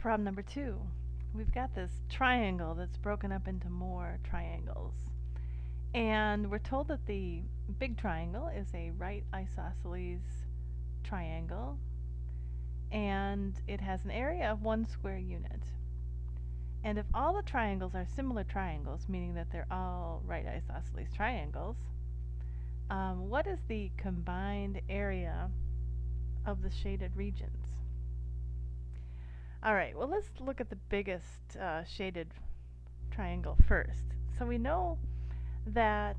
Problem number 2. We've got this triangle that's broken up into more triangles. And we're told that the big triangle is a right isosceles triangle, and it has an area of 1 square unit. And if all the triangles are similar triangles, meaning that they're all right isosceles triangles, what is the combined area of the shaded regions? Alright, well, let's look at the biggest shaded triangle first. So we know that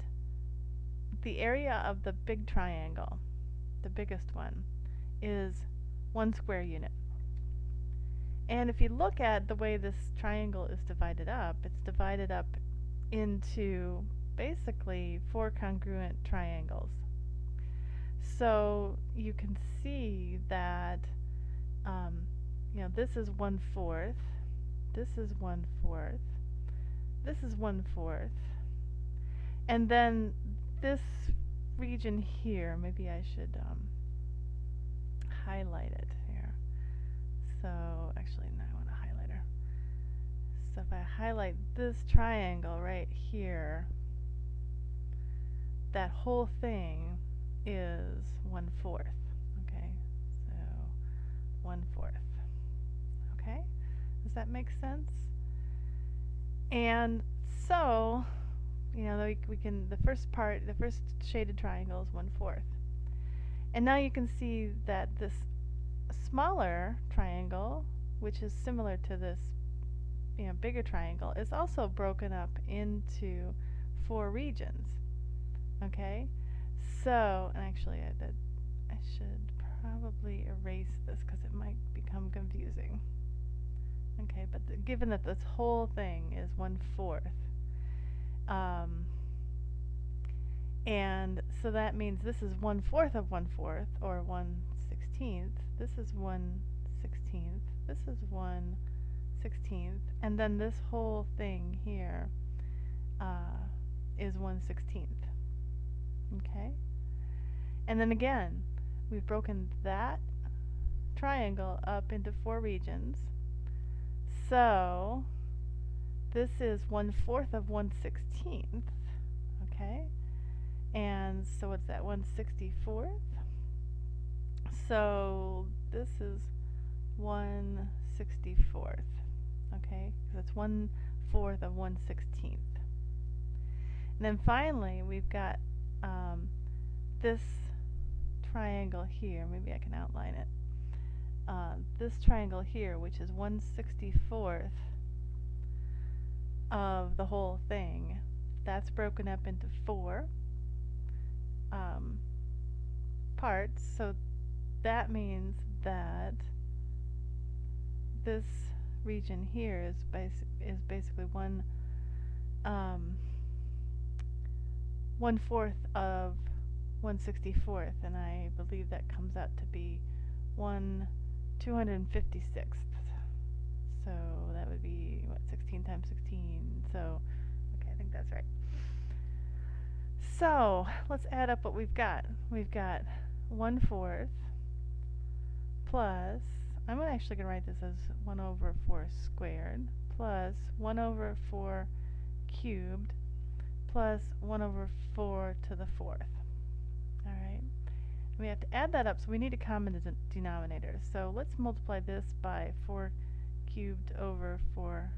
the area of the big triangle, the biggest one, is 1 square unit. And if you look at the way this triangle is divided up, it's divided up into basically 4 congruent triangles. So you can see that this is 1/4, this is 1/4, this is 1/4, and then this region here, maybe I should highlight it here. So actually, no, I want a highlighter. So if I highlight this triangle right here, that whole thing is 1/4. Okay, so 1/4. Okay, does that make sense? And so, we can, the first shaded triangle is 1/4. And now you can see that this smaller triangle, which is similar to this bigger triangle, is also broken up into 4 regions. Okay, so, and actually I should probably erase this because it might become confusing. Okay, but given that this whole thing is 1/4, and so that means this is 1/4 of 1/4, or 1/16. This is 1/16. This is 1/16, and then this whole thing here is 1/16. Okay, and then again, we've broken that triangle up into 4 regions. So this is 1/4 of 1/16. Okay, and so what's that? 1/64th. So this is 1/64th. Okay, because it's 1/4 of 1/16. And then finally, we've got this triangle here. Maybe I can outline it. This triangle here, which is 1/64th of the whole thing, that's broken up into 4 parts. So that means that this region here is basically 1/4 of 1/64th, and I believe that comes out to be 1/256th. So that would be, what, 16 times 16. So, okay, I think that's right. So let's add up what we've got. We've got 1/4 plus, I'm actually going to write this as 1/4 squared, plus 1/4 cubed, plus 1/4 to the 4th. Alright, we have to add that up, so we need a common denominator. So let's multiply this by 4 cubed over 4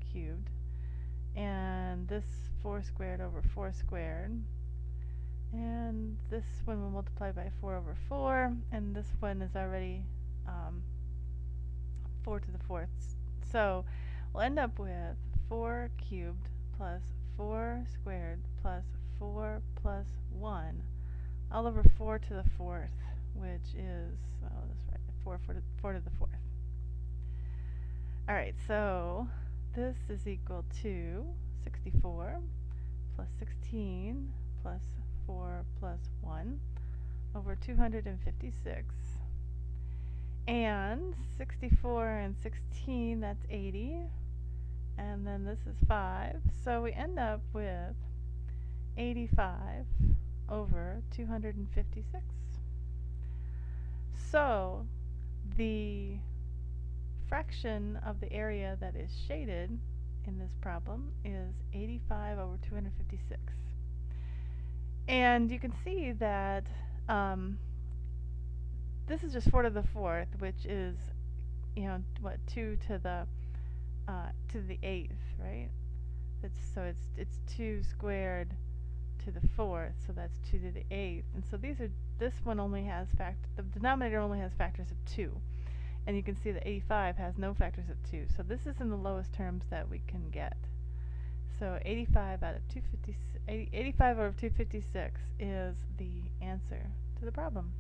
cubed, and this 4 squared over 4 squared, and this one will multiply by 4/4, and this one is already 4 to the 4th. So we'll end up with 4 cubed plus 4 squared plus 4 plus 1 all over 4 to the 4th, which is, well, that's right, 4 to the 4th. Alright, so this is equal to 64 plus 16 plus 4 plus 1 over 256. And 64 and 16, that's 80. And then this is 5. So we end up with 85 over 256. So the fraction of the area that is shaded in this problem is 85 over 256. And you can see that this is just 4 to the 4th, which is, you know, what, 2 to the 8th, right? It's 2 squared to the 4th, so that's 2 to the 8th. And so this one only has the denominator only has factors of 2. And you can see that 85 has no factors of 2. So this is in the lowest terms that we can get. So 85 over 256 is the answer to the problem.